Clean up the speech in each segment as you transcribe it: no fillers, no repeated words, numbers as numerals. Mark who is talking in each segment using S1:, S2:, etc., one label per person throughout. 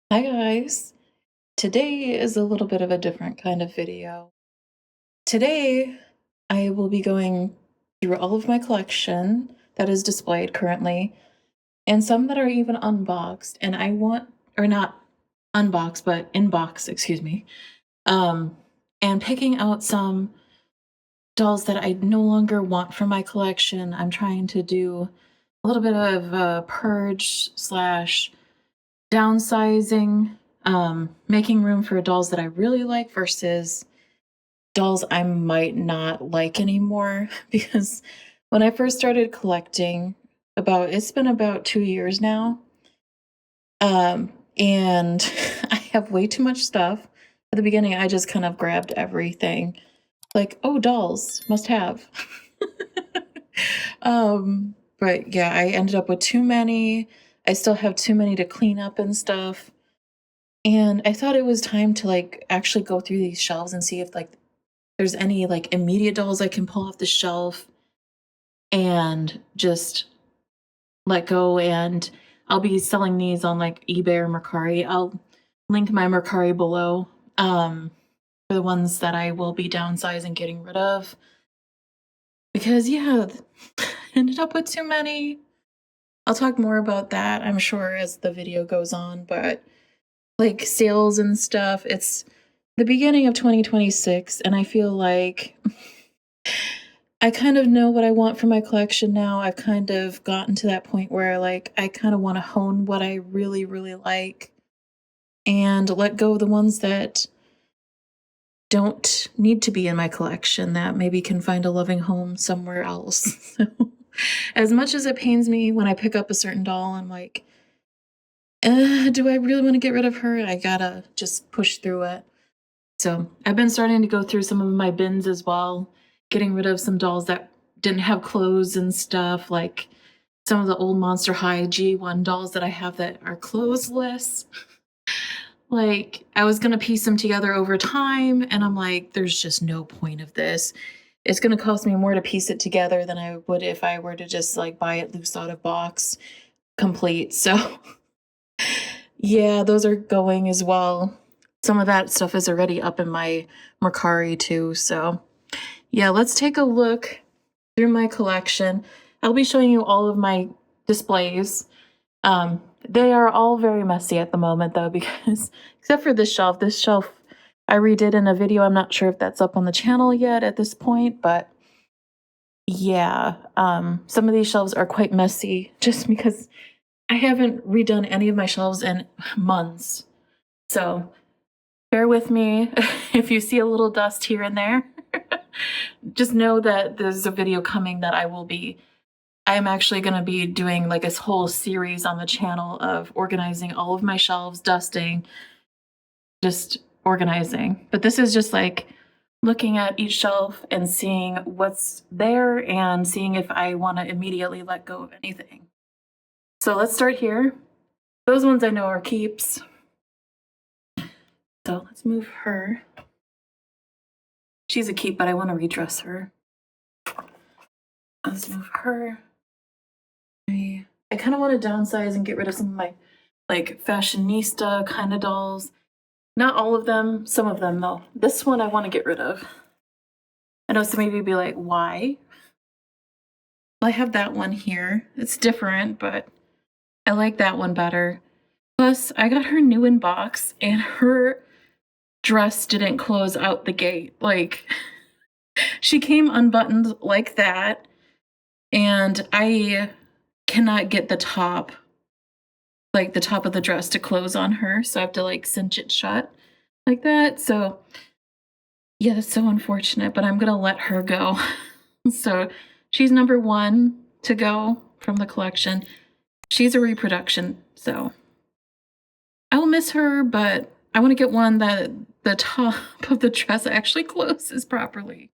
S1: Hi guys. Today is a little bit of a different kind of video. Today, I will be going through all of my collection that is displayed currently, and some that are even unboxed. And I want, or not unboxed, but inbox, excuse me. Um, and picking out some dolls that I no longer want for my collection. I'm trying to do a little bit of a purge slash downsizing, making room for dolls that I really like versus dolls I might not like anymore. Because when I first started collecting, it's been about 2 years now, and I have way too much stuff. At the beginning, I just kind of grabbed everything, like, oh, dolls, must have. But yeah, I ended up with too many. I still have too many to clean up and stuff. And I thought it was time to, like, actually go through these shelves and see if, like, there's any, like, immediate dolls I can pull off the shelf and just let go, and I'll be selling these on, like, eBay or Mercari. I'll link my Mercari below, for the ones that I will be downsizing, getting rid of. Because, yeah, ended up with too many. I'll talk more about that, I'm sure, as the video goes on, but like sales and stuff. It's the beginning of 2026, and I feel like I kind of know what I want for my collection now. I've kind of gotten to that point where like I kind of want to hone what I really, really like and let go of the ones that don't need to be in my collection that maybe can find a loving home somewhere else. So, as much as it pains me when I pick up a certain doll, I'm like, do I really want to get rid of her? I gotta just push through it. So I've been starting to go through some of my bins as well, getting rid of some dolls that didn't have clothes and stuff, like some of the old Monster High G1 dolls that I have that are clothesless. Like, I was gonna piece them together over time, and I'm like, there's just no point of this. It's gonna cost me more to piece it together than I would if I were to just like buy it loose out of box complete. So yeah, those are going as well. Some of that stuff is already up in my Mercari too. So, yeah, let's take a look through my collection. I'll be showing you all of my displays. They are all very messy at the moment, though, because except for this shelf I redid in a video. I'm not sure if that's up on the channel yet at this point, but yeah, some of these shelves are quite messy just because I haven't redone any of my shelves in months. So bear with me if you see a little dust here and there. Just know that there's a video coming that I'm actually going to be doing like this whole series on the channel of organizing all of my shelves, dusting, just organizing. But this is just like looking at each shelf and seeing what's there and seeing if I want to immediately let go of anything. So let's start here. Those ones I know are keeps. So let's move her. She's a keep, but I want to redress her. Let's move her. I kind of want to downsize and get rid of some of my like fashionista kind of dolls. Not all of them, some of them though. This one I want to get rid of. I know some of you be like, why? Well, I have that one here. It's different, but I like that one better. Plus, I got her new in box and her dress didn't close out the gate. Like, she came unbuttoned like that, and I cannot get the top, like the top of the dress to close on her, so I have to like cinch it shut like that. So yeah, that's so unfortunate, but I'm gonna let her go. So she's number one to go from the collection. She's a reproduction, so I'll miss her, but I want to get one that the top of the dress actually closes properly.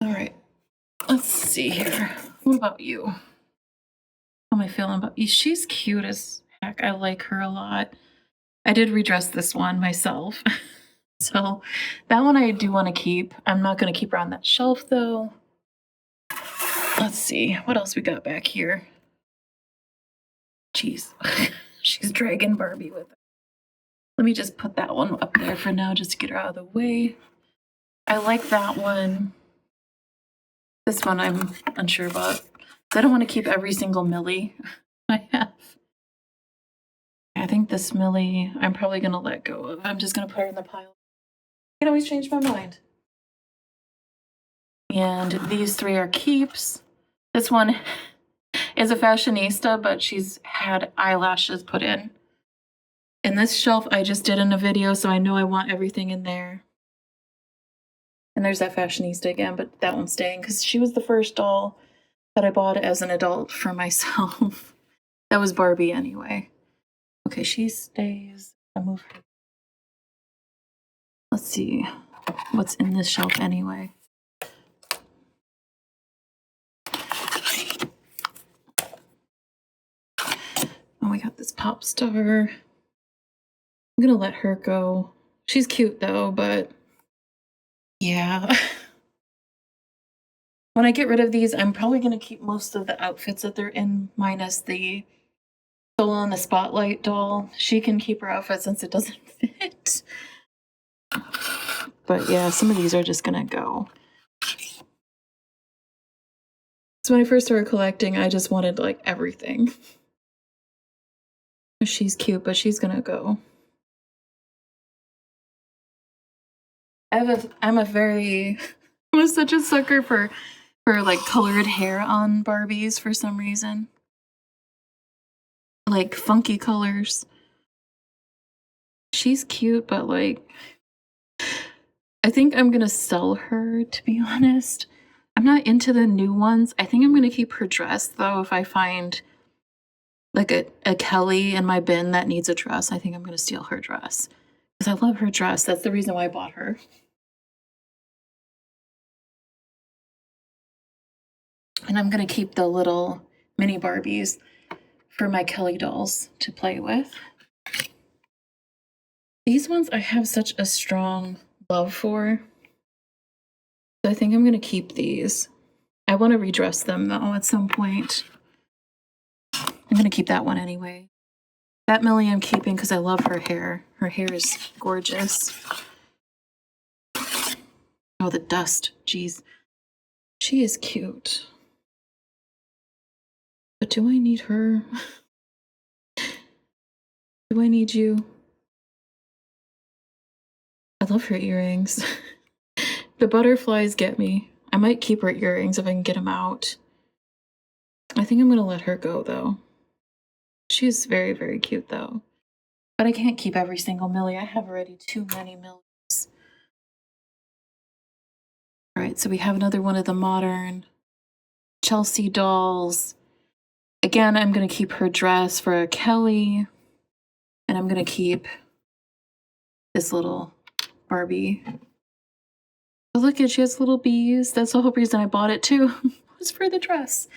S1: All right, let's see here. What about you? How am I feeling about you? She's cute as heck. I like her a lot. I did redress this one myself. So that one I do want to keep. I'm not going to keep her on that shelf though. Let's see what else we got back here. Jeez, she's dragging Barbie with her. Let me just put that one up there for now just to get her out of the way. I like that one. This one I'm unsure about. I don't want to keep every single Millie I have. I think this Millie I'm probably going to let go of. I'm just going to put her in the pile. I can always change my mind. And these three are keeps. This one is a fashionista, but she's had eyelashes put in. And this shelf I just did in a video, so I know I want everything in there. And there's that fashionista again, but that one's staying because she was the first doll that I bought as an adult for myself. That was Barbie anyway. Okay, she stays. I'll move her. Let's see what's in this shelf anyway. Oh, we got this pop star. I'm gonna let her go. She's cute though, but yeah. When I get rid of these, I'm probably gonna keep most of the outfits that they're in, minus the Soul in the Spotlight doll. She can keep her outfit since it doesn't fit. But yeah, some of these are just gonna go. So when I first started collecting, I just wanted like everything. She's cute, but she's gonna go. I'm such a sucker for like colored hair on Barbies for some reason. Like funky colors. She's cute, but like I think I'm gonna sell her, to be honest. I'm not into the new ones. I think I'm gonna keep her dress though. If I find like a Kelly in my bin that needs a dress, I think I'm gonna steal her dress. Because I love her dress. That's the reason why I bought her. And I'm gonna keep the little mini Barbies for my Kelly dolls to play with. These ones I have such a strong love for. So I think I'm gonna keep these. I want to redress them though at some point. I'm gonna keep that one anyway. That Millie I'm keeping because I love her hair. Her hair is gorgeous. Oh, the dust. Jeez. She is cute. But do I need her? Do I need you? I love her earrings. The butterflies get me. I might keep her earrings if I can get them out. I think I'm going to let her go, though. She's very, very cute, though. But I can't keep every single Millie. I have already too many Millies. All right, so we have another one of the modern Chelsea dolls. Again, I'm going to keep her dress for a Kelly. And I'm going to keep this little Barbie. But look at, she has little bees. That's the whole reason I bought it too. Was for the dress.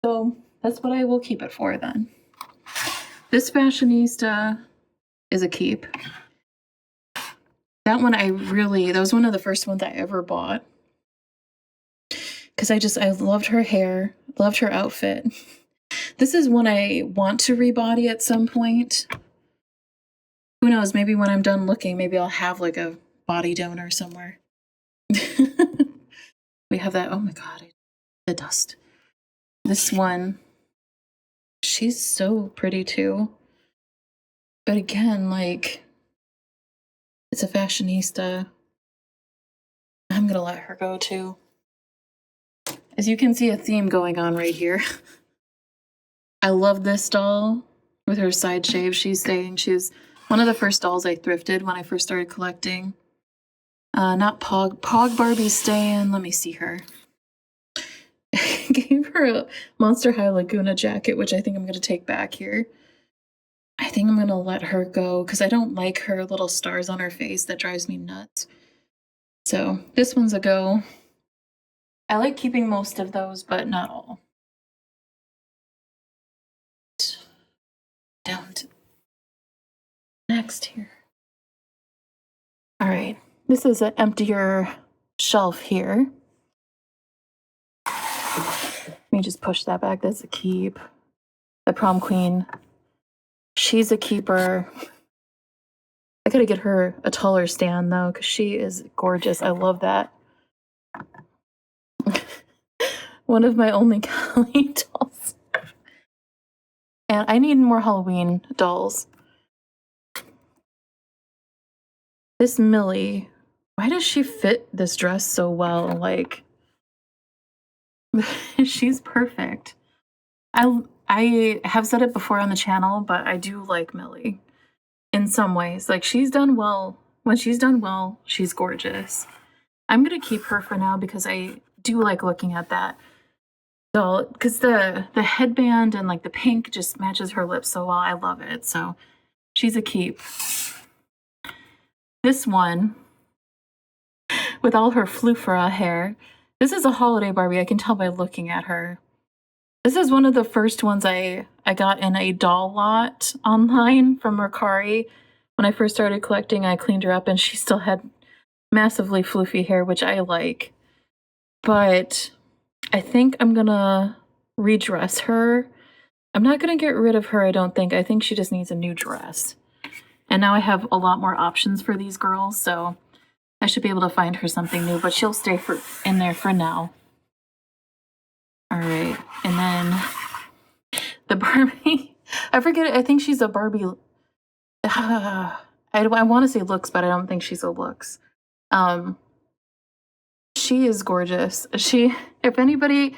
S1: So that's what I will keep it for then. This fashionista is a keep. That one that was one of the first ones I ever bought. Because I loved her hair, loved her outfit. This is one I want to rebody at some point. Who knows, maybe when I'm done looking, maybe I'll have like a body donor somewhere. We have that, oh my god, the dust. This one, she's so pretty too. But again, like, it's a fashionista. I'm gonna let her go too. As you can see, a theme going on right here. I love this doll with her side shave. She's staying. She's one of the first dolls I thrifted when I first started collecting. Not Pog. Pog Barbie's staying. Let me see her. Gave her a Monster High Laguna jacket, which I think I'm going to take back here. I think I'm going to let her go because I don't like her little stars on her face. That drives me nuts. So this one's a go. I like keeping most of those, but not all. Down to next here. All right, this is an emptier shelf here. Let me just push that back. That's a keep. The Prom Queen She's a keeper. I gotta get her a taller stand though, because she is gorgeous. I love that. One of my only Kelly dolls. And I need more Halloween dolls. This Millie, why does she fit this dress so well? Like, she's perfect. I have said it before on the channel, but I do like Millie in some ways. Like, she's done well. When she's done well, she's gorgeous. I'm gonna keep her for now because I do like looking at that doll, because the headband and like the pink just matches her lips so well. I love it. So she's a keep. This one, with all her floofera hair, this is a holiday Barbie. I can tell by looking at her. This is one of the first ones I got in a doll lot online from Mercari. When I first started collecting, I cleaned her up and she still had massively floofy hair, which I like. But I think I'm gonna redress her. I'm not gonna get rid of her, I don't think. I think she just needs a new dress. And now I have a lot more options for these girls, so I should be able to find her something new, but she'll stay in there for now. All right, and then the Barbie, I forget, I think she's a Barbie. I want to say looks, but I don't think she's a looks. She is gorgeous. If anybody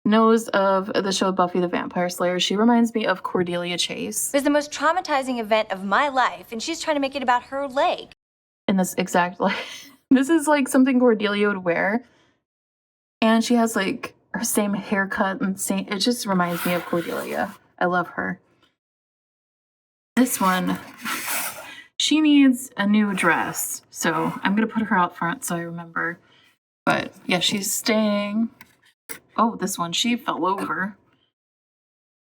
S1: knows of the show Buffy the Vampire Slayer, she reminds me of Cordelia Chase.
S2: It was the most traumatizing event of my life, and she's trying to make it about her leg.
S1: In this exact, like, this is like something Cordelia would wear. And she has like her same haircut and it just reminds me of Cordelia. I love her. This one, she needs a new dress. So I'm going to put her out front so I remember. But yeah, she's staying. Oh, this one, she fell over.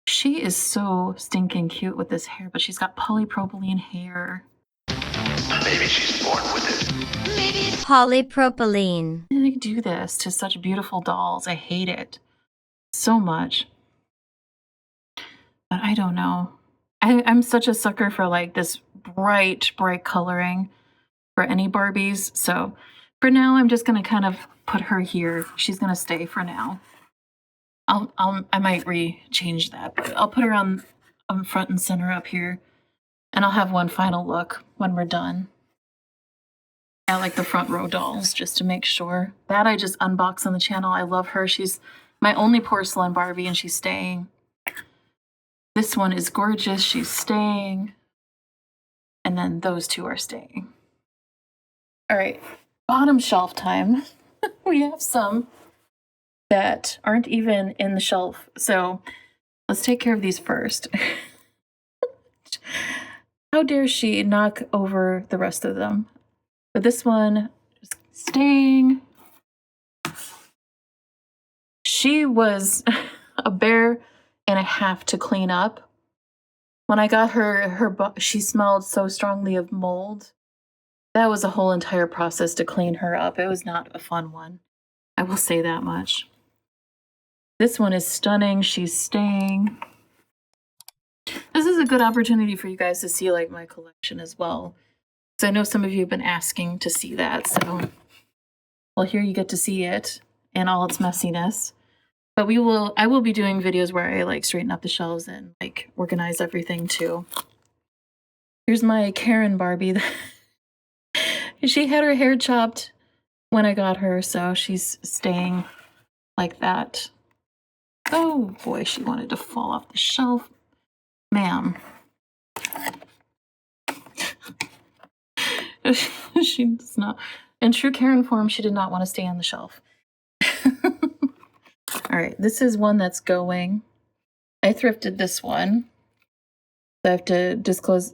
S1: She is so stinking cute with this hair, but she's got polypropylene hair.
S3: Maybe she's born with it.
S2: Maybe it's polypropylene.
S1: They do this to such beautiful dolls. I hate it so much. But I don't know. I'm such a sucker for like this bright coloring for any Barbies. So for now, I'm just going to kind of put her here. She's going to stay for now. I might change that, but I'll put her on front and center up here. And I'll have one final look when we're done. I like the front row dolls just to make sure. That I just unboxed on the channel. I love her. She's my only porcelain Barbie and she's staying. This one is gorgeous. She's staying. And then those two are staying. All right, bottom shelf time. We have some that aren't even in the shelf. So let's take care of these first. How dare she knock over the rest of them? But this one is staying. She was a bear and a half to clean up. When I got her she smelled so strongly of mold. That was a whole entire process to clean her up. It was not a fun one. I will say that much. This one is stunning. She's staying. This is a good opportunity for you guys to see like my collection as well. So I know some of you have been asking to see that. So, well, here you get to see it in all its messiness. But I will be doing videos where I like straighten up the shelves and like organize everything too. Here's my Karen Barbie. She had her hair chopped when I got her, so she's staying like that. Oh boy, she wanted to fall off the shelf. Ma'am. She does not. In true Karen form, she did not want to stay on the shelf. All right, this is one that's going. I thrifted this one. I have to disclose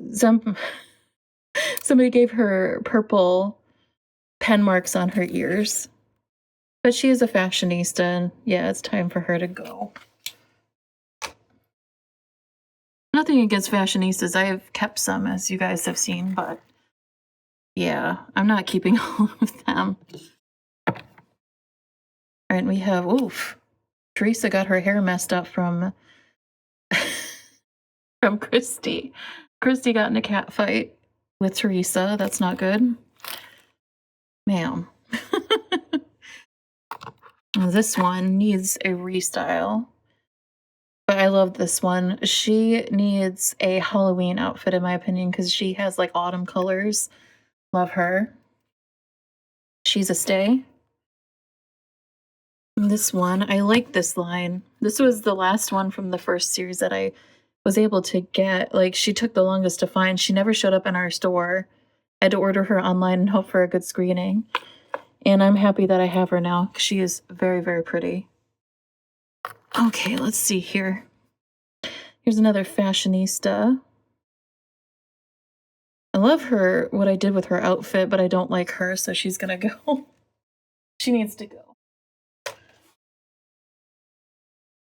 S1: somebody gave her purple pen marks on her ears. But she is a fashionista, and yeah, it's time for her to go. Nothing against fashionistas. I have kept some, as you guys have seen, but yeah, I'm not keeping all of them. All right, we have, oof. Teresa got her hair messed up from from Christy. Christy got in a cat fight with Teresa. That's not good. Ma'am. This one needs a restyle. But I love this one. She needs a Halloween outfit, in my opinion, because she has like autumn colors. Love her. She's a stay. This one, I like this line. This was the last one from the first series that I was able to get. Like, she took the longest to find. She never showed up in our store. I had to order her online and hope for a good screening. And I'm happy that I have her now, because she is very, very pretty. Okay, let's see here. Here's another fashionista. I love her, what I did with her outfit, but I don't like her, so she's gonna go. She needs to go.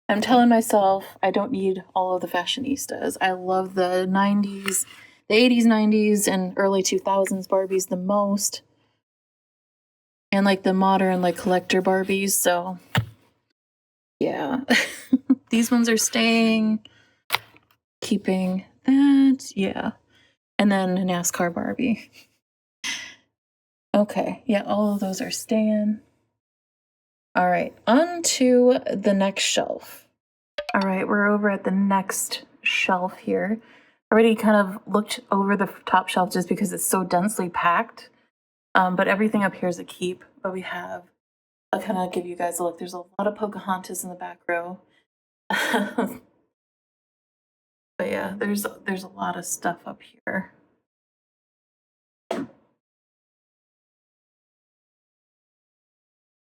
S1: I'm telling myself I don't need all of the fashionistas. I love the 90s, the 80s, 90s, and early 2000s Barbies the most. And like the modern, like collector Barbies, so yeah. These ones are staying. Keeping that, yeah. And then a NASCAR Barbie. Okay, yeah, all of those are staying. All right, on to the next shelf. All right, we're over at the next shelf here. Already kind of looked over the top shelf just because it's so densely packed. But everything up here is a keep. But we have, I'll kind of give you guys a look. There's a lot of Pocahontas in the back row. But yeah, there's a lot of stuff up here.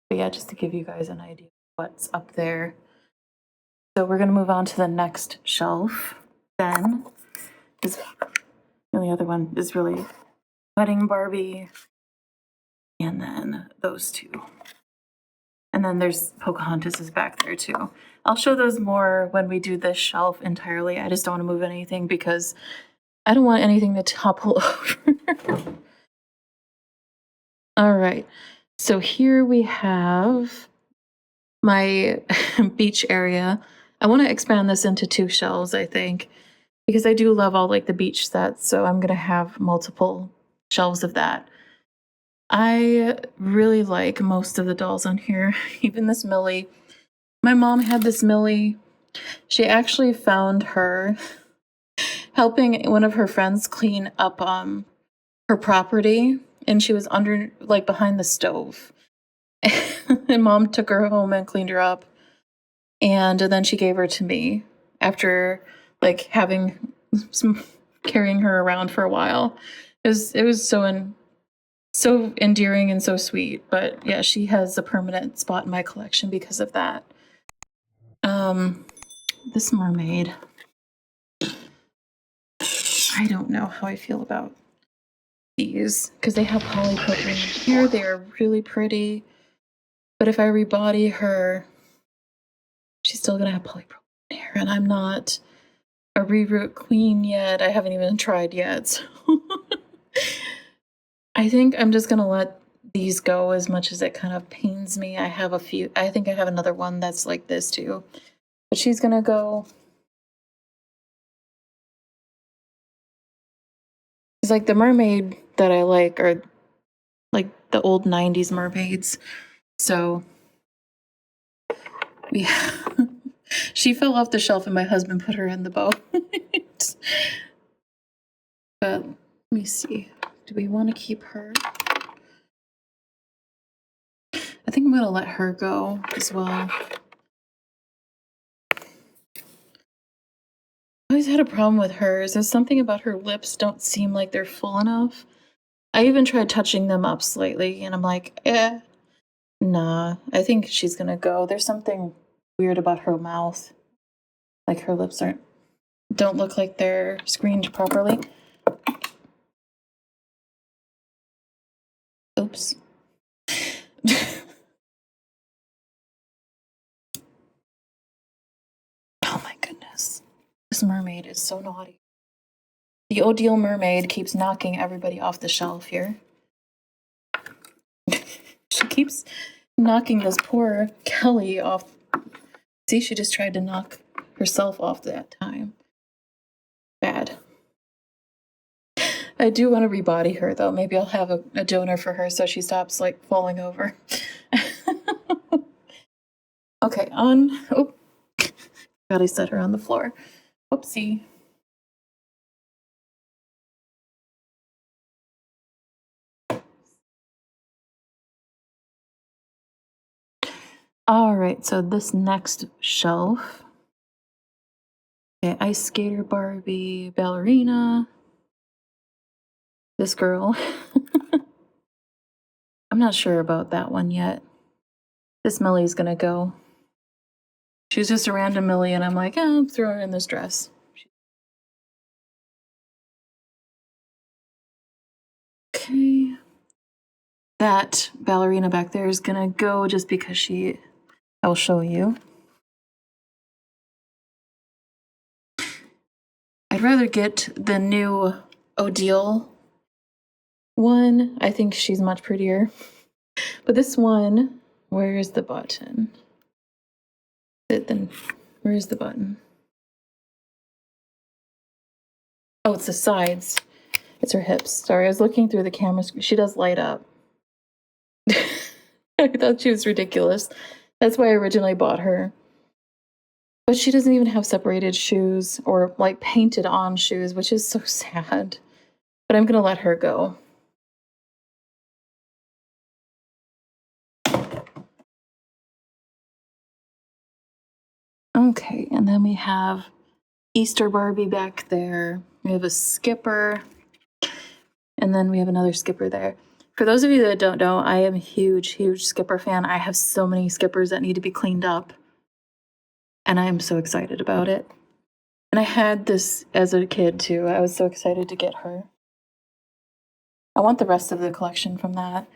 S1: But yeah, just to give you guys an idea of what's up there. So we're going to move on to the next shelf. Then, the only other one is really Wedding Barbie. And then those two. And then there's Pocahontas is back there too. I'll show those more when we do this shelf entirely. I just don't want to move anything because I don't want anything to topple over. All right. So here we have my beach area. I want to expand this into 2 shelves, I think, because I do love all like the beach sets. So I'm going to have multiple shelves of that. I really like most of the dolls on here, even this Millie. My mom had this Millie. She actually found her helping one of her friends clean up her property, and she was under, like, behind the stove. And mom took her home and cleaned her up, and then she gave her to me after, like, having carrying her around for a while. It was so endearing and so sweet. But yeah, she has a permanent spot in my collection because of that. This mermaid, I don't know how I feel about these because they have polypropylene here. They are really pretty, but if I rebody her, she's still gonna have polypropylene hair, and I'm not a reroot queen yet. I haven't even tried yet, so I think I'm just gonna let these go as much as it kind of pains me. I have a few. I think I have another one that's like this too, but she's gonna go. It's like the mermaid that I like are like the old 90s mermaids. So yeah. She fell off the shelf and my husband put her in the boat. But let me see. Do we want to keep her? I think I'm going to let her go as well. I always had a problem with hers. There's something about her lips don't seem like they're full enough. I even tried touching them up slightly, and I'm like, nah, I think she's going to go. There's something weird about her mouth. Like her lips don't look like they're screened properly. Oops. Oh my goodness. This mermaid is so naughty. The Odile mermaid keeps knocking everybody off the shelf here. She keeps knocking this poor Kelly off. See, she just tried to knock herself off that time. I do want to rebody her, though. Maybe I'll have a donor for her so she stops, like, falling over. Okay, on. Oh, God, I set her on the floor. Oopsie. All right, so this next shelf. Okay, ice skater, Barbie, ballerina. This girl. I'm not sure about that one yet. This Millie's gonna go. She was just a random Millie, and I'm like, oh, I'm throwing her in this dress. Okay. That ballerina back there is gonna go just because she... I'll show you. I'd rather get the new Odile one. I think she's much prettier. But this one, where is the button? Then where is the button? Oh, it's the sides. It's her hips. Sorry, I was looking through the camera. She does light up. I thought she was ridiculous. That's why I originally bought her. But she doesn't even have separated shoes or like painted on shoes, which is so sad. But I'm going to let her go. Okay, and then we have Easter Barbie back there. We have a skipper. And then we have another skipper there. For those of you that don't know, I am a huge, huge skipper fan. I have so many skippers that need to be cleaned up. And I am so excited about it. And I had this as a kid too. I was so excited to get her. I want the rest of the collection from that.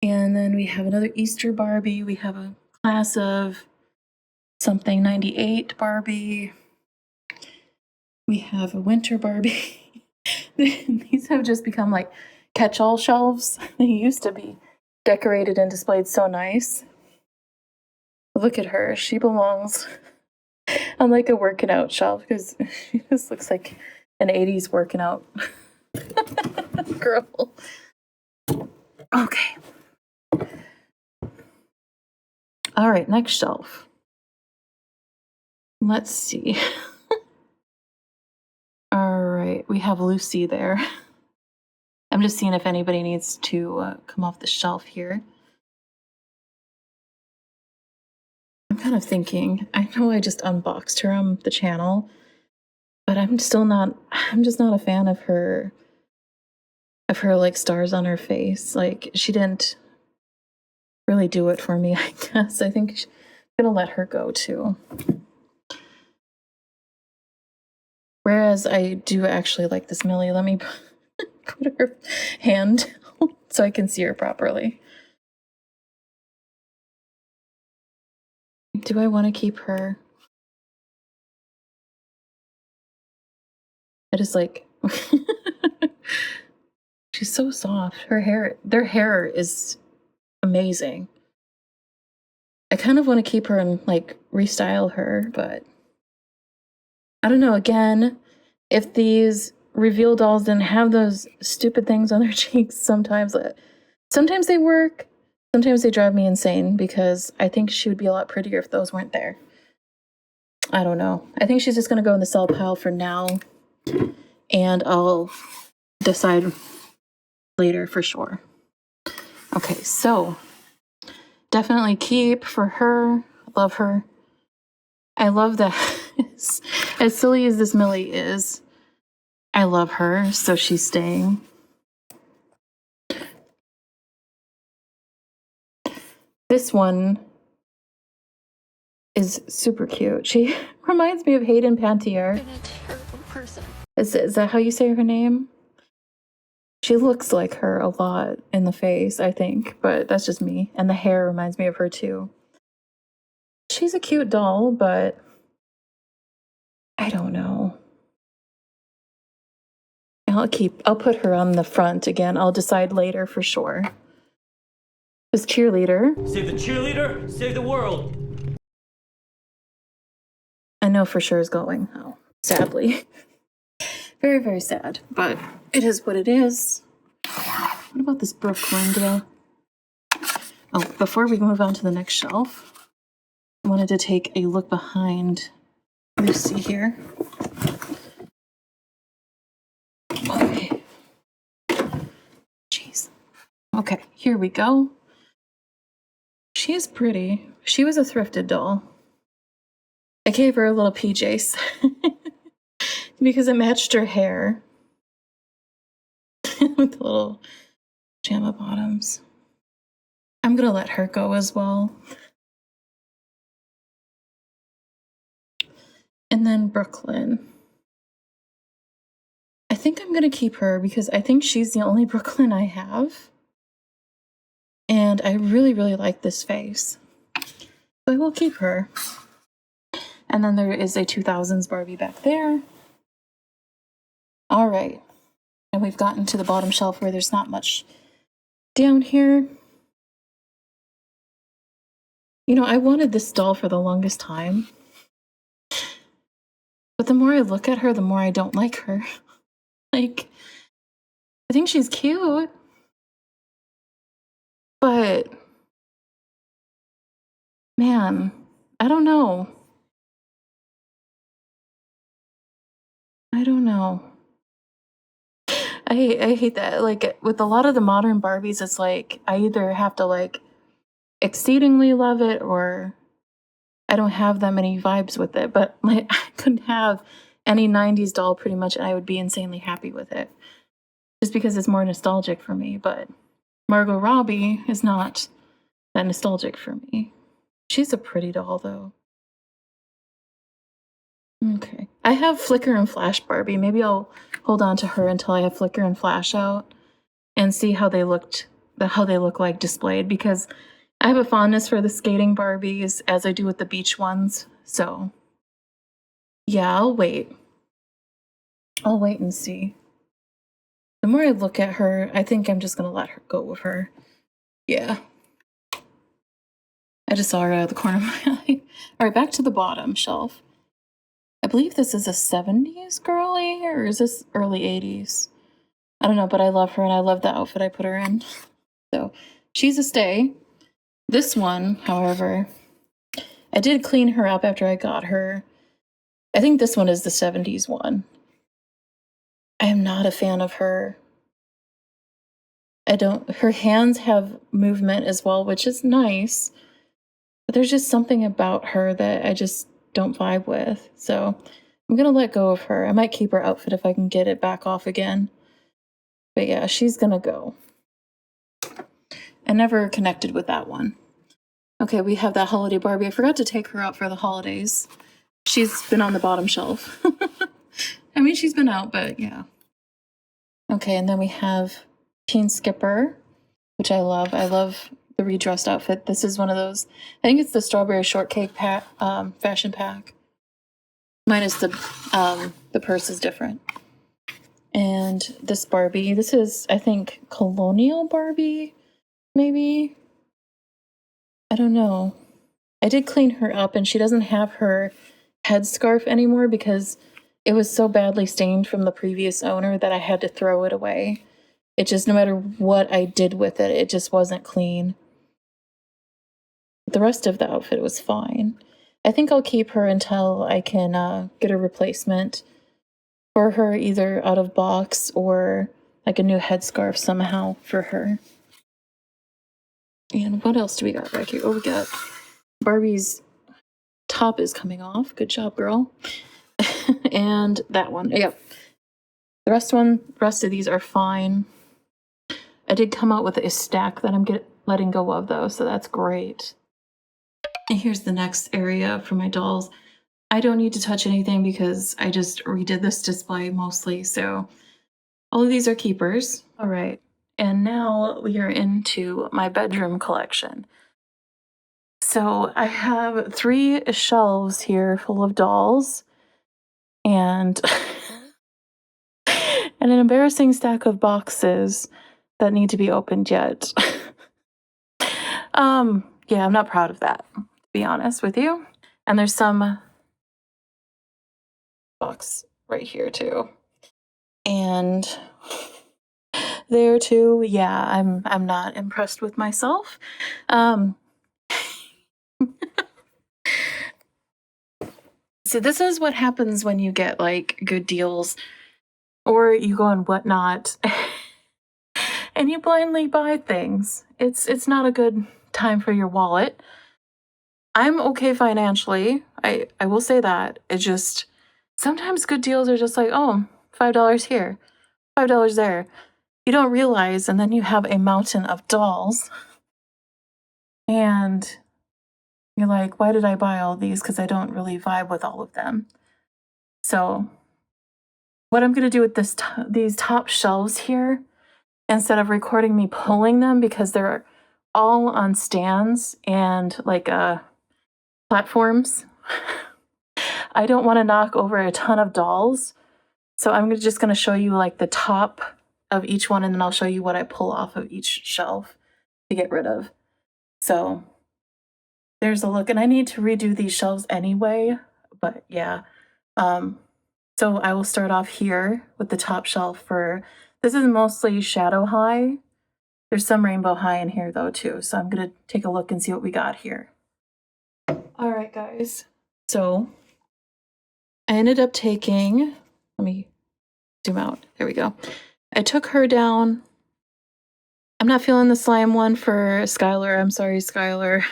S1: And then we have another Easter Barbie. We have a class of something 98 Barbie. We have a winter Barbie. These have just become like catch-all shelves. They used to be decorated and displayed so nice. Look at her. She belongs on like a working out shelf because she just looks like an 80s working out girl. Okay. All right, next shelf. Let's see. All right, we have Lucy there. I'm just seeing if anybody needs to come off the shelf here. I'm kind of thinking, I know I just unboxed her on the channel, but I'm just not a fan of her like stars on her face. Like, she didn't really do it for me, I guess. I think I'm gonna let her go too. Whereas I do actually like this Millie. Let me put her hand so I can see her properly. Do I want to keep her? I just like... She's so soft. Their hair is amazing. I kind of want to keep her and like restyle her, but I don't know. Again, if these reveal dolls didn't have those stupid things on their cheeks, sometimes they work. Sometimes they drive me insane because I think she would be a lot prettier if those weren't there. I don't know. I think she's just going to go in the sell pile for now, and I'll decide later for sure. Okay, so definitely keep for her. Love her. I love that. As silly as this Millie is, I love her, so she's staying. This one is super cute. She reminds me of Hayden Pantier. Is that how you say her name? She looks like her a lot in the face, I think, but that's just me. And the hair reminds me of her too. She's a cute doll, but I don't know. I'll put her on the front again. I'll decide later for sure. This cheerleader.
S4: Save the cheerleader, save the world.
S1: I know for sure is going. Oh, sadly. Very, very sad, but it is what it is. What about this Brooklyn? Oh, before we move on to the next shelf, I wanted to take a look behind Lucy here. Okay. Jeez. Okay, here we go. She is pretty. She was a thrifted doll. I gave her a little PJs because it matched her hair with the little pajama bottoms. I'm gonna let her go as well. And then Brooklyn. I think I'm gonna keep her because I think she's the only Brooklyn I have. And I really, really like this face. So I will keep her. And then there is a 2000s Barbie back there. All right. And we've gotten to the bottom shelf where there's not much down here. You know, I wanted this doll for the longest time. But the more I look at her, the more I don't like her. Like, I think she's cute. But, man, I don't know. I don't know. I hate that. Like, with a lot of the modern Barbies, it's like, I either have to, like, exceedingly love it or I don't have that many vibes with it. But, like, I couldn't have any 90s doll pretty much and I would be insanely happy with it. Just because it's more nostalgic for me. But Margot Robbie is not that nostalgic for me. She's a pretty doll, though. Okay. I have Flicker and Flash Barbie. Maybe I'll hold on to her until I have Flicker and Flash out and see how they look like displayed, because I have a fondness for the skating Barbies as I do with the beach ones. So yeah, I'll wait. I'll wait and see. The more I look at her, I think I'm just gonna let her go with her. Yeah. I just saw her out of the corner of my eye. All right, back to the bottom shelf. I believe this is a 70s girly, or is this early 80s? I don't know, but I love her and I love the outfit I put her in. So she's a stay. This one, however, I did clean her up after I got her. I think this one is the 70s one. I am not a fan of her. Her hands have movement as well, which is nice. But there's just something about her that I just don't vibe with. So I'm going to let go of her. I might keep her outfit if I can get it back off again. But yeah, she's going to go. I never connected with that one. Okay, we have that holiday Barbie. I forgot to take her out for the holidays. She's been on the bottom shelf. I mean, she's been out, but yeah. Okay, and then we have Teen Skipper, which I love. I love the redressed outfit. This is one of those. I think it's the strawberry shortcake fashion pack. Minus the purse is different. And this Barbie, this is, I think, colonial Barbie, maybe? I don't know. I did clean her up, and she doesn't have her headscarf anymore because it was so badly stained from the previous owner that I had to throw it away. It just, no matter what I did with it, it just wasn't clean. But the rest of the outfit was fine. I think I'll keep her until I can get a replacement for her, either out of box or like a new headscarf somehow for her. And what else do we got back here? Oh, we got Barbie's top is coming off. Good job, girl. And that one. Yep. The rest of these are fine. I did come out with a stack that I'm letting go of, though, so that's great. And here's the next area for my dolls. I don't need to touch anything because I just redid this display mostly, so all of these are keepers. All right, and now we are into my bedroom collection. So I have 3 shelves here full of dolls and and an embarrassing stack of boxes that need to be opened yet. Yeah, I'm not proud of that, to be honest with you. And there's some box right here too. And there too, yeah, I'm not impressed with myself. Um, so this is what happens when you get like good deals or you go on Whatnot and you blindly buy things. It's not a good time for your wallet. I'm okay financially. I will say that. It's just sometimes good deals are just like, oh, $5 here, $5 there. You don't realize, and then you have a mountain of dolls. And you're like, why did I buy all these? Because I don't really vibe with all of them. So what I'm going to do with these top shelves here, instead of recording me pulling them because they're all on stands and like platforms, I don't want to knock over a ton of dolls. So I'm just going to show you like the top of each one, and then I'll show you what I pull off of each shelf to get rid of. So there's a look, and I need to redo these shelves anyway, but yeah. So I will start off here with the top shelf this is mostly Shadow High. There's some Rainbow High in here though too, so I'm gonna take a look and see what we got here. All right, guys. So I ended up taking, let me zoom out. There we go. I took her down. I'm not feeling the slime one for Skylar. I'm sorry, Skylar.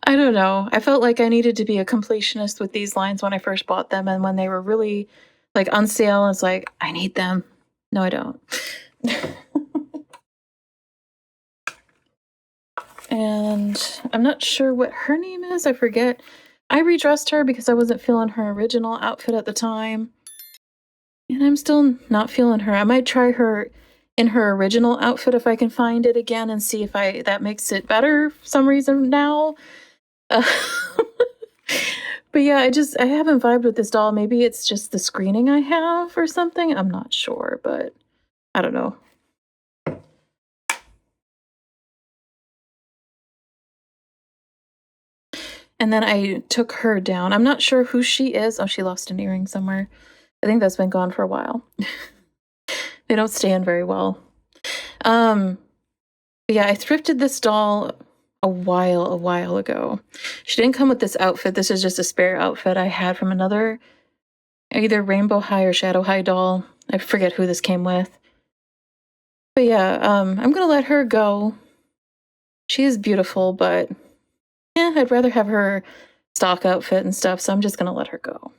S1: I don't know. I felt like I needed to be a completionist with these lines when I first bought them, and when they were really like on sale, it's like, I need them. No, I don't. And I'm not sure what her name is. I forget. I redressed her because I wasn't feeling her original outfit at the time. And I'm still not feeling her. I might try her in her original outfit if I can find it again and see if that makes it better for some reason now. But yeah, I haven't vibed with this doll. Maybe it's just the screening I have or something. I'm not sure, but I don't know. And then I took her down. I'm not sure who she is. Oh, she lost an earring somewhere. I think that's been gone for a while. They don't stand very well. But yeah, I thrifted this doll a while ago. She didn't come with this outfit. This is just a spare outfit I had from another either Rainbow High or Shadow High doll. I forget who this came with. But yeah, I'm gonna let her go. She is beautiful, but yeah, I'd rather have her stock outfit and stuff, so I'm just gonna let her go.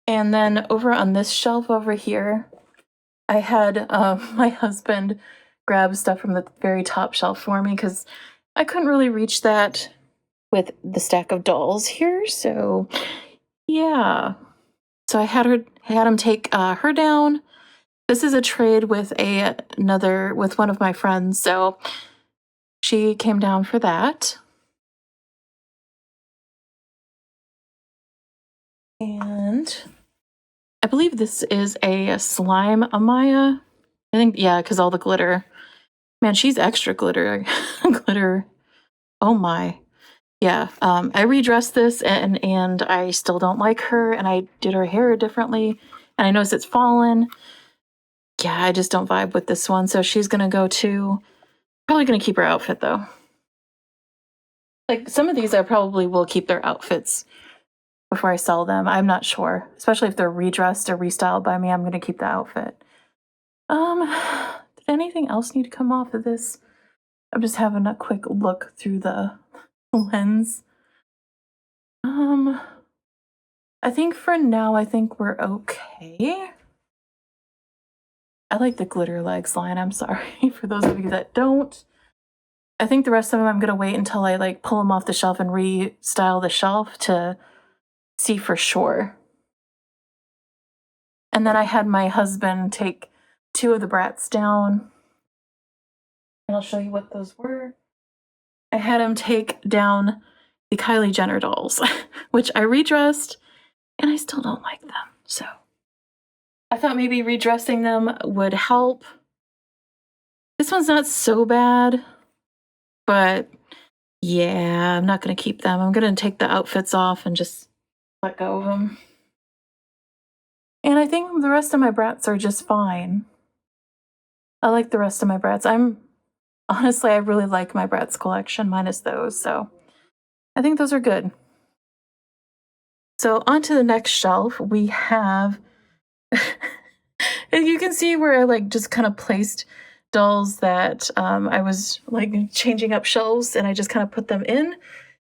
S1: And then over on this shelf over here, I had my husband grab stuff from the very top shelf for me because I couldn't really reach that with the stack of dolls here. So yeah, so I had him take her down. This is a trade with with one of my friends, so she came down for that. And I believe this is a slime Amaya. I think, yeah, because all the glitter. Man, she's extra glitter. Glitter. Oh my. Yeah, I redressed this and I still don't like her, and I did her hair differently, and I noticed it's fallen. Yeah, I just don't vibe with this one, so she's gonna go too. Probably gonna keep her outfit though. Like some of these I probably will keep their outfits before I sell them. I'm not sure, especially if they're redressed or restyled by me. I'm gonna keep the outfit. Did anything else need to come off of this? I'm just having a quick look through the lens. I think for now, I think we're okay. I like the glitter legs line. I'm sorry for those of you that don't. I think the rest of them I'm gonna wait until I like pull them off the shelf and restyle the shelf to see for sure. And then I had my husband take 2 of the brats down. And I'll show you what those were. I had him take down the Kylie Jenner dolls, which I redressed, and I still don't like them. So I thought maybe redressing them would help. This one's not so bad, but yeah, I'm not going to keep them. I'm going to take the outfits off and just let go of them. And I think the rest of my Bratz are just fine. I like the rest of my Bratz. Honestly, I really like my Bratz collection minus those, so I think those are good. So on to the next shelf, we have, you can see where I like just kind of placed dolls that I was like changing up shelves and I just kind of put them in.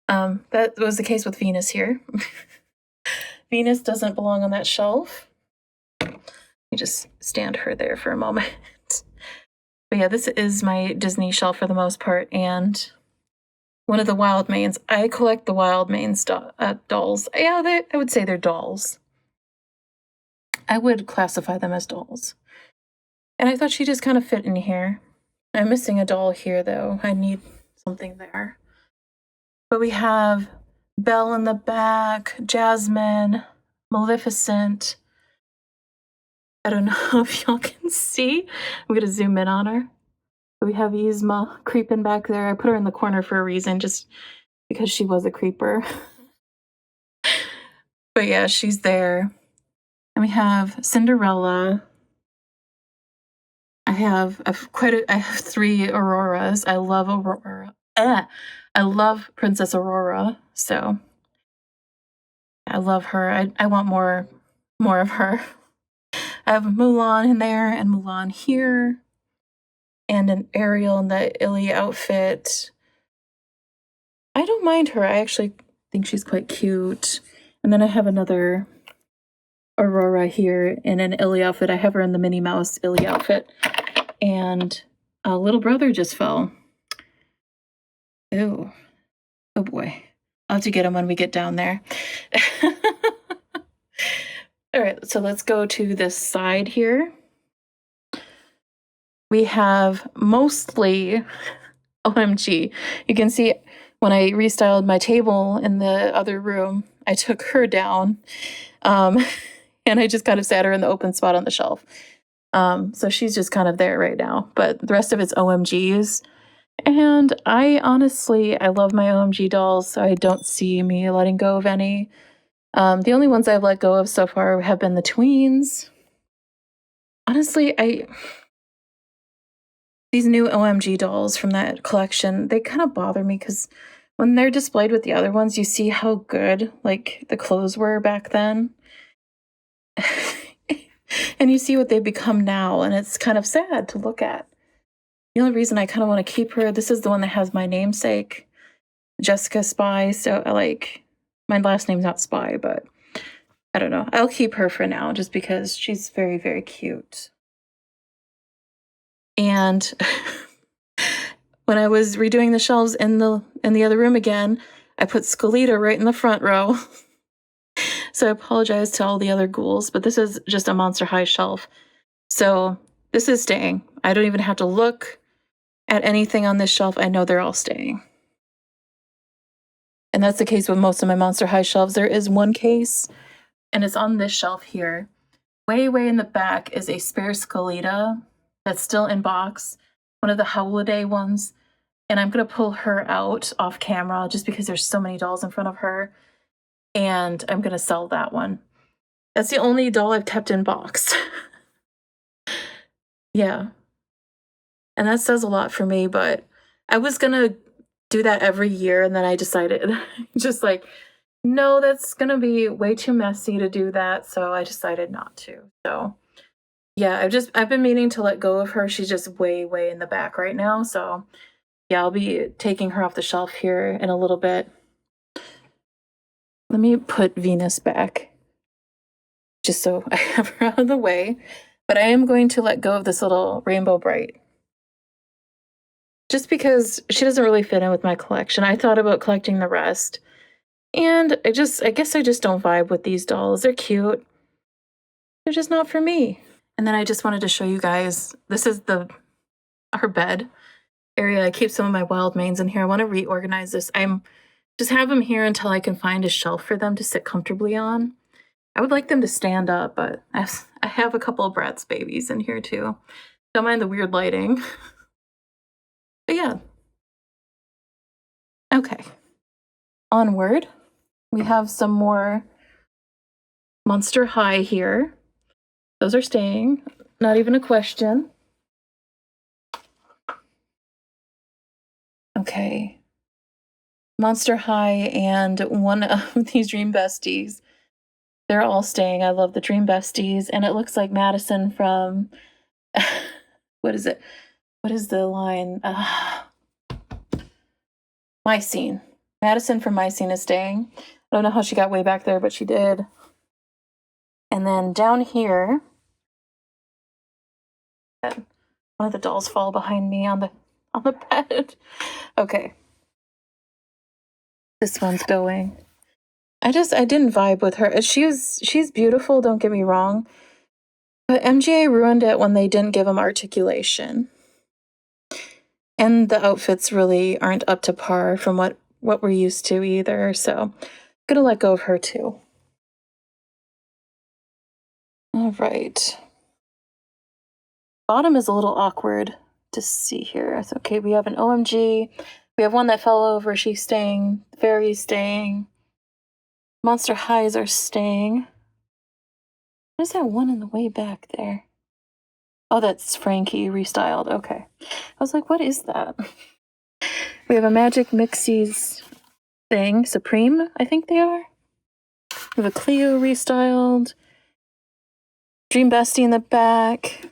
S1: That was the case with Venus here. Venus doesn't belong on that shelf. Let me just stand her there for a moment. But yeah, this is my Disney shelf for the most part, and one of the Wild Mains. I collect the Wild Mains dolls. Yeah, I would say they're dolls. I would classify them as dolls. And I thought she just kind of fit in here. I'm missing a doll here, though. I need something there. But we have Belle in the back, Jasmine, Maleficent. I don't know if y'all can see. I'm going to zoom in on her. We have Yzma creeping back there. I put her in the corner for a reason, just because she was a creeper. But yeah, she's there. And we have Cinderella. I have 3 Auroras. I love Aurora. I love Princess Aurora, so I love her. I want more of her. I have Mulan in there and Mulan here. And an Ariel in the Illy outfit. I don't mind her. I actually think she's quite cute. And then I have another Aurora here in an Illy outfit. I have her in the Minnie Mouse Illy outfit. And a little brother just fell. Ew. Oh boy. I'll have to get him when we get down there. All right, so let's go to this side here. We have mostly OMG. You can see when I restyled my table in the other room, I took her down. And I just kind of sat her in the open spot on the shelf. So she's just kind of there right now. But the rest of it's OMGs. And I love my OMG dolls, so I don't see me letting go of any. The only ones I've let go of so far have been the tweens. Honestly, these new OMG dolls from that collection, they kind of bother me because when they're displayed with the other ones, you see how good like the clothes were back then. And you see what they've become now, and it's kind of sad to look at. The only reason I kind of want to keep her, this is the one that has my namesake, Jessica Spy. So my last name's not Spy, but I don't know. I'll keep her for now just because she's very, very cute. And when I was redoing the shelves in the other room again, I put Skelita right in the front row. So I apologize to all the other ghouls, but this is just a Monster High shelf. So this is staying. I don't even have to look at anything on this shelf. I know they're all staying. And that's the case with most of my Monster High shelves. There is one case, and it's on this shelf here. Way, way in the back is a spare Skelita that's still in box, one of the Holiday ones. And I'm going to pull her out off camera just because there's so many dolls in front of her. And I'm going to sell that one. That's the only doll I've kept in box. Yeah. And that says a lot for me, but I was going to do that every year. And then I decided just like, no, that's going to be way too messy to do that. So I decided not to. So yeah, I've been meaning to let go of her. She's just way, way in the back right now. So yeah, I'll be taking her off the shelf here in a little bit. Let me put Venus back just so I have her out of the way. But I am going to let go of this little Rainbow Bright. Just because she doesn't really fit in with my collection. I thought about collecting the rest. And I guess I just don't vibe with these dolls. They're cute. They're just not for me. And then I just wanted to show you guys, this is our bed area. I keep some of my Wild Mains in here. I want to reorganize this. I'm just have them here until I can find a shelf for them to sit comfortably on. I would like them to stand up, but I have a couple of Bratz babies in here too. Don't mind the weird lighting. But yeah. Okay. Onward. We have some more Monster High here. Those are staying. Not even a question. Okay. Monster High and one of these Dream Besties. They're all staying. I love the Dream Besties. And it looks like Madison from... what is it? What is the line? My Scene. Madison from My Scene is staying. I don't know how she got way back there, but she did. And then down here... one of the dolls fall behind me on the bed. Okay. This one's going. I didn't vibe with her. She's beautiful, don't get me wrong. But MGA ruined it when they didn't give them articulation. And the outfits really aren't up to par from what we're used to either. So I'm gonna let go of her too. All right. Bottom is a little awkward to see here. It's okay. We have an OMG. We have one that fell over. She's staying. Fairy's staying. Monster Highs are staying. What is that one in the way back there? Oh, that's Frankie restyled. Okay. I was like, what is that? We have a Magic Mixies thing. Supreme, I think they are. We have a Cleo restyled. Dream Bestie in the back.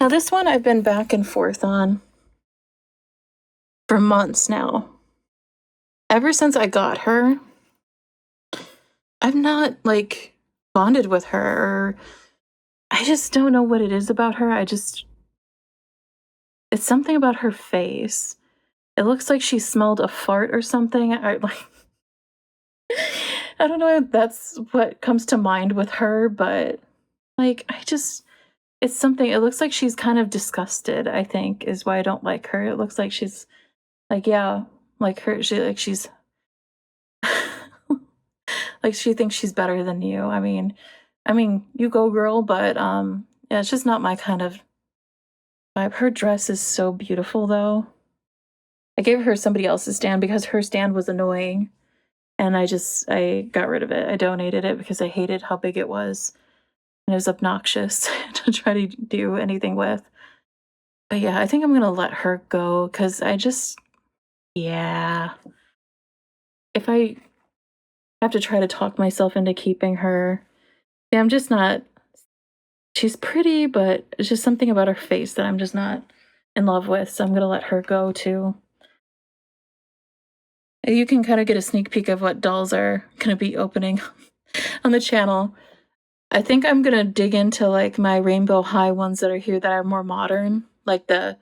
S1: Now this one I've been back and forth on for months now. Ever since I got her, I've not like bonded with her, or I just don't know what it is about her. It's something about her face. It looks like she smelled a fart or something. I don't know if that's what comes to mind with her, but like it's something. It looks like she's kind of disgusted, I think, is why I don't like her. It looks like she's like, yeah, like her, she's like she thinks she's better than you. I mean, you go girl, but yeah, it's just not my kind of vibe. Her dress is so beautiful though. I gave her somebody else's stand because her stand was annoying, and I got rid of it. I donated it because I hated how big it was, and it was obnoxious to try to do anything with. But yeah, I think I'm gonna let her go because yeah. If I have to try to talk myself into keeping her, yeah, I'm just not. She's pretty, but it's just something about her face that I'm just not in love with. So I'm gonna let her go too. You can kind of get a sneak peek of what dolls are gonna be opening on the channel. I think I'm gonna dig into like my Rainbow High ones that are here that are more modern, like the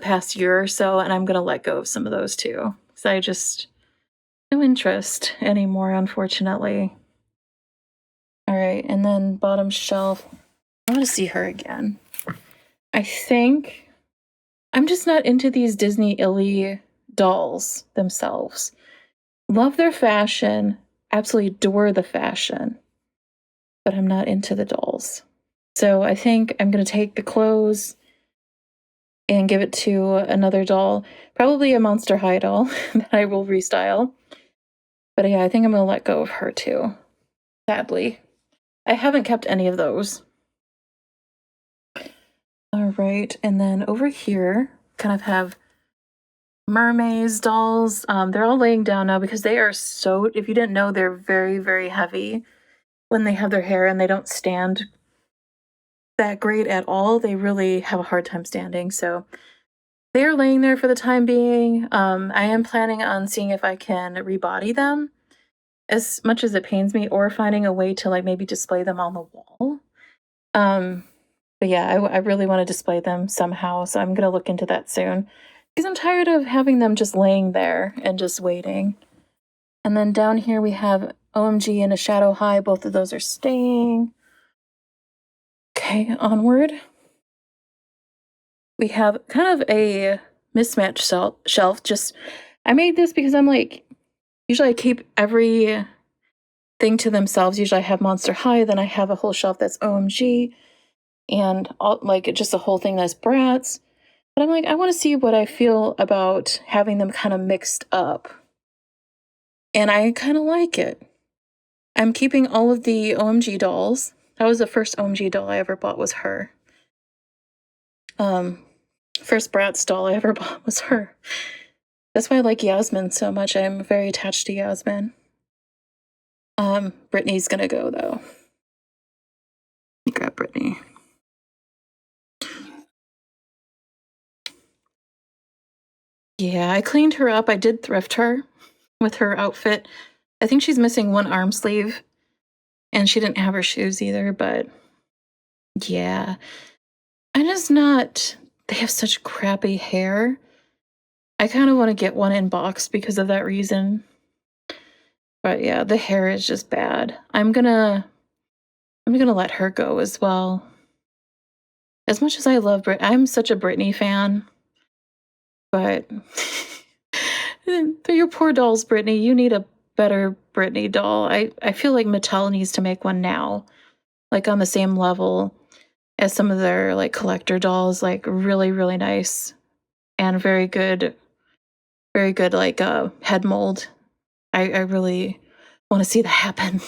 S1: past year or so, and I'm gonna let go of some of those too. So I just no interest anymore, unfortunately. All right, and then bottom shelf. I want to see her again. I think I'm just not into these Disney Illy dolls themselves. Love their fashion, absolutely adore the fashion, but I'm not into the dolls. So I think I'm going to take the clothes and give it to another doll, probably a Monster High doll that I will restyle. But yeah, I think I'm going to let go of her too, sadly. I haven't kept any of those. All right, and then over here, kind of have mermaids dolls. They're all laying down now because they are so, if you didn't know, they're very, very heavy when they have their hair and they don't stand that great at all. They really have a hard time standing. So they are laying there for the time being. I am planning on seeing if I can rebody them, as much as it pains me, or finding a way to like maybe display them on the wall. But yeah, I really want to display them somehow, so I'm going to look into that soon. Because I'm tired of having them just laying there and just waiting. And then down here we have OMG and a Shadow High. Both of those are staying. Okay, onward. We have kind of a mismatched shelf. Just, I made this because I'm like, usually I keep every thing to themselves. Usually I have Monster High, then I have a whole shelf that's OMG. And all, like just a whole thing that's Bratz. But I'm like, I want to see what I feel about having them kind of mixed up. And I kind of like it. I'm keeping all of the OMG dolls. That was the first OMG doll I ever bought was her. First Bratz doll I ever bought was her. That's why I like Yasmin so much. I'm very attached to Yasmin. Brittany's gonna go though. Grab Brittany. Yeah, I cleaned her up. I did thrift her with her outfit. I think she's missing one arm sleeve, and she didn't have her shoes either, but yeah. I'm just not, they have such crappy hair. I kind of want to get one in box because of that reason. But yeah, the hair is just bad. I'm gonna let her go as well. As much as I love I'm such a Britney fan. But your poor dolls, Brittany. You need a better Brittany doll. I feel like Mattel needs to make one now, like on the same level as some of their like collector dolls, like really, really nice and very good like head mold. I really want to see that happen.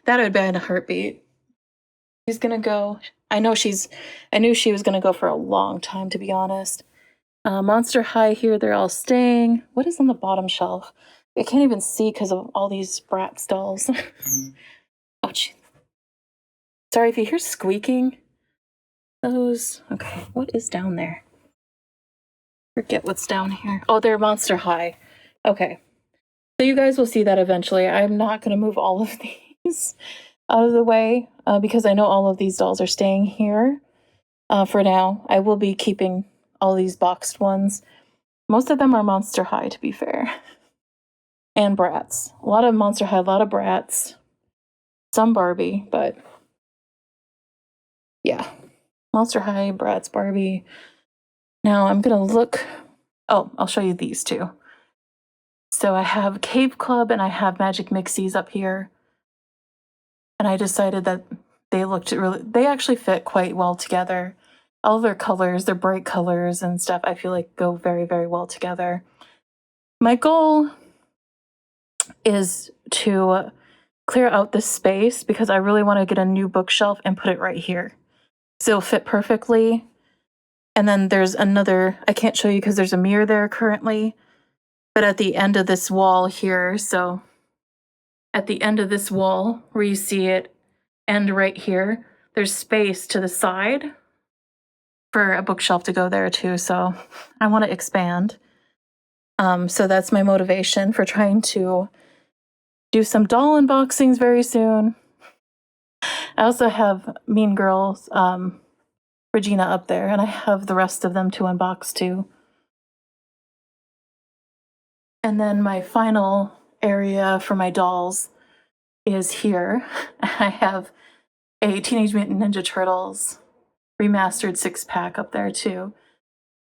S1: That would be in a heartbeat. She's gonna go. I knew she was gonna go for a long time, to be honest. Monster High here, they're all staying. What is on the bottom shelf? I can't even see because of all these Bratz dolls. Oh, geez. Sorry if you hear squeaking. Okay, what is down there? Forget what's down here. Oh, they're Monster High. Okay. So you guys will see that eventually. I'm not going to move all of these out of the way because I know all of these dolls are staying here for now. I will be keeping all these boxed ones. Most of them are Monster High, to be fair. And Bratz. A lot of Monster High, a lot of Bratz. Some Barbie, but yeah. Monster High, Bratz, Barbie. Now I'm going to look. Oh, I'll show you these two. So I have Cave Club and I have Magic Mixies up here. And I decided that they actually fit quite well together. All their colors, their bright colors and stuff, I feel like go very, very well together. My goal is to clear out this space because I really want to get a new bookshelf and put it right here. So it'll fit perfectly. And then there's another, I can't show you because there's a mirror there currently, but at the end of this wall here, so at the end of this wall where you see it end right here, there's space to the side for a bookshelf to go there too. So I want to expand. So that's my motivation for trying to do some doll unboxings very soon. I also have Mean Girls, Regina up there, and I have the rest of them to unbox too. And then my final area for my dolls is here. I have a Teenage Mutant Ninja Turtles remastered 6-pack up there too.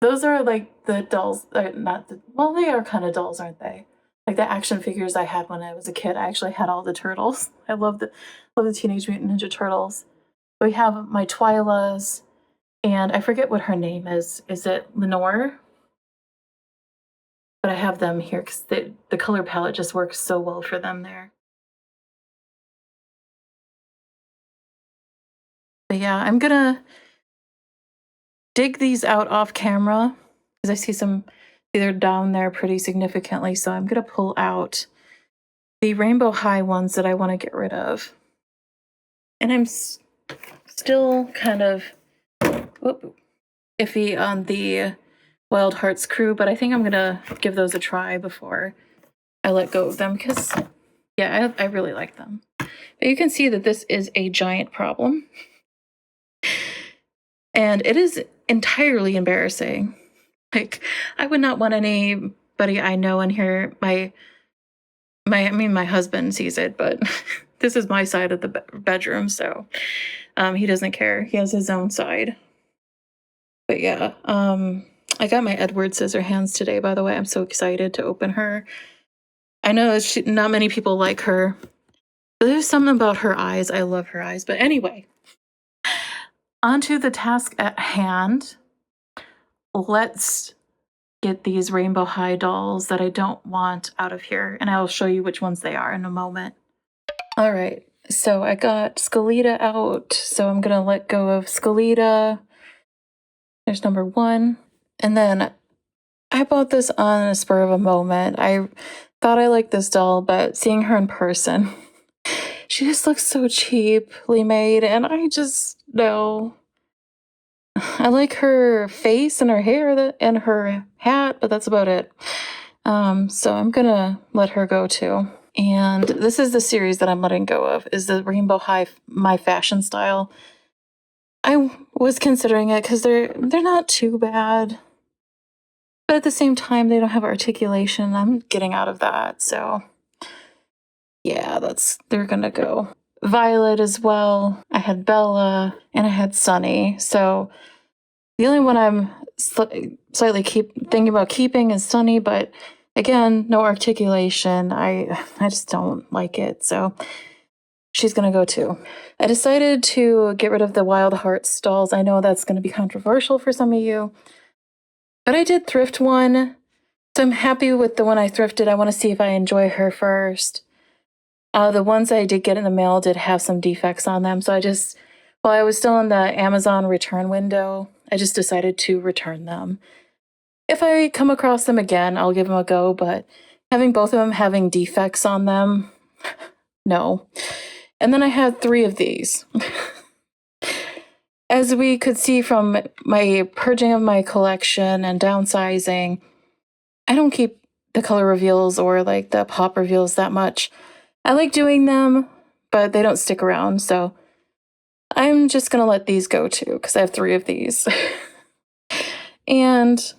S1: Those are like the dolls, well, they are kind of dolls, aren't they? Like the action figures I had when I was a kid. I actually had all the turtles. I love the Teenage Mutant Ninja Turtles. We have my Twylas, and I forget what her name is. Is it Lenore? But I have them here because the color palette just works so well for them there. But yeah, I'm gonna dig these out off camera because I see they're down there pretty significantly. So I'm gonna pull out the Rainbow High ones that I want to get rid of. And I'm still kind of iffy on the Wild Hearts crew, but I think I'm gonna give those a try before I let go of them because, yeah, I really like them. But you can see that this is a giant problem. And it is entirely embarrassing. Like, I would not want anybody I know in here. My husband sees it, but this is my side of the bedroom, so he doesn't care. He has his own side. But yeah, I got my Edward Scissorhands today, by the way. I'm so excited to open her. I know not many people like her, but there's something about her eyes. I love her eyes. But anyway, onto the task at hand. Let's get these Rainbow High dolls that I don't want out of here, and I'll show you which ones they are in a moment. All right, So I got Skelita out. So I'm going to let go of Skelita. There's number 1. And then I bought this on a spur of a moment. I thought I liked this doll, but seeing her in person, she just looks so cheaply made. And I just, no. I like her face and her hair and her hat, but that's about it. So I'm going to let her go too. And this is the series that I'm letting go of, is the Rainbow High My Fashion Style. I was considering it because they're not too bad. But at the same time, they don't have articulation. I'm getting out of that. So yeah, they're gonna go. Violet as well. I had Bella and I had Sunny. So the only one I'm slightly thinking about keeping is Sunny, but again, no articulation. I just don't like it. So she's gonna go too. I decided to get rid of the Wild Hearts dolls. I know that's gonna be controversial for some of you, but I did thrift one. So I'm happy with the one I thrifted. I want to see if I enjoy her first. The ones I did get in the mail did have some defects on them. So while I was still in the Amazon return window, I just decided to return them. If I come across them again, I'll give them a go, but having both of them having defects on them, no. And then I had 3 of these. As we could see from my purging of my collection and downsizing, I don't keep the color reveals or like the pop reveals that much. I like doing them, but they don't stick around. So I'm just going to let these go too, because I have 3 of these. And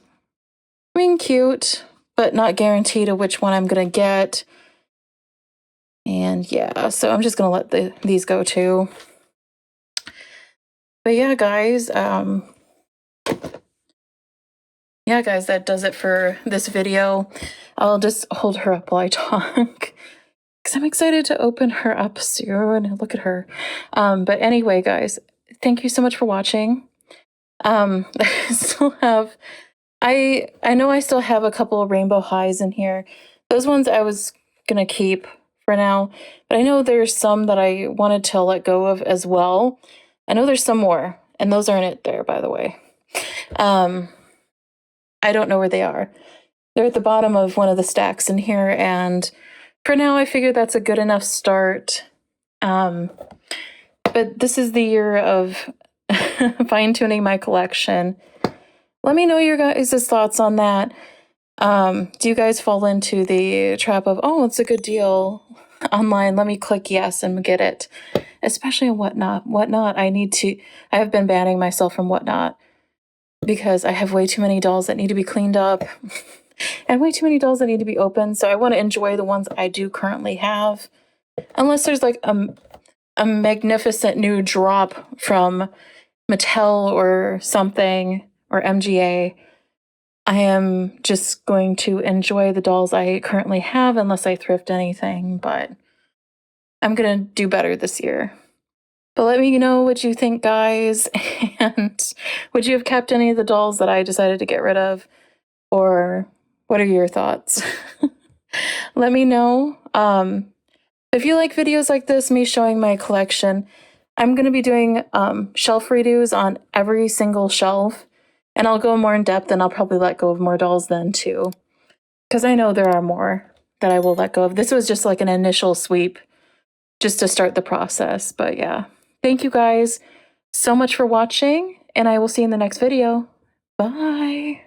S1: I mean, cute, but not guaranteed of which one I'm going to get. And yeah, so I'm just going to let these go too. But yeah, guys, that does it for this video. I'll just hold her up while I talk because I'm excited to open her up soon. Look at her. But anyway, guys, thank you so much for watching. I know I still have a couple of Rainbow Highs in here. Those ones I was going to keep for now, but I know there's some that I wanted to let go of as well. I know there's some more, and those aren't it there, by the way. I don't know where they are. They're at the bottom of one of the stacks in here, and for now, I figured that's a good enough start. But this is the year of fine-tuning my collection. Let me know your guys' thoughts on that. Do you guys fall into the trap of, oh, it's a good deal online, let me click yes and get it? Especially on Whatnot. Whatnot, I have been banning myself from Whatnot because I have way too many dolls that need to be cleaned up and way too many dolls that need to be opened. So I want to enjoy the ones I do currently have. Unless there's like a magnificent new drop from Mattel or something, or MGA, I am just going to enjoy the dolls I currently have unless I thrift anything, but I'm going to do better this year. But let me know what you think, guys, and would you have kept any of the dolls that I decided to get rid of, or what are your thoughts? Let me know. If you like videos like this, me showing my collection, I'm going to be doing shelf redos on every single shelf, and I'll go more in depth, and I'll probably let go of more dolls then too, because I know there are more that I will let go of. This was just like an initial sweep just to start the process. But yeah, thank you guys so much for watching, and I will see you in the next video. Bye.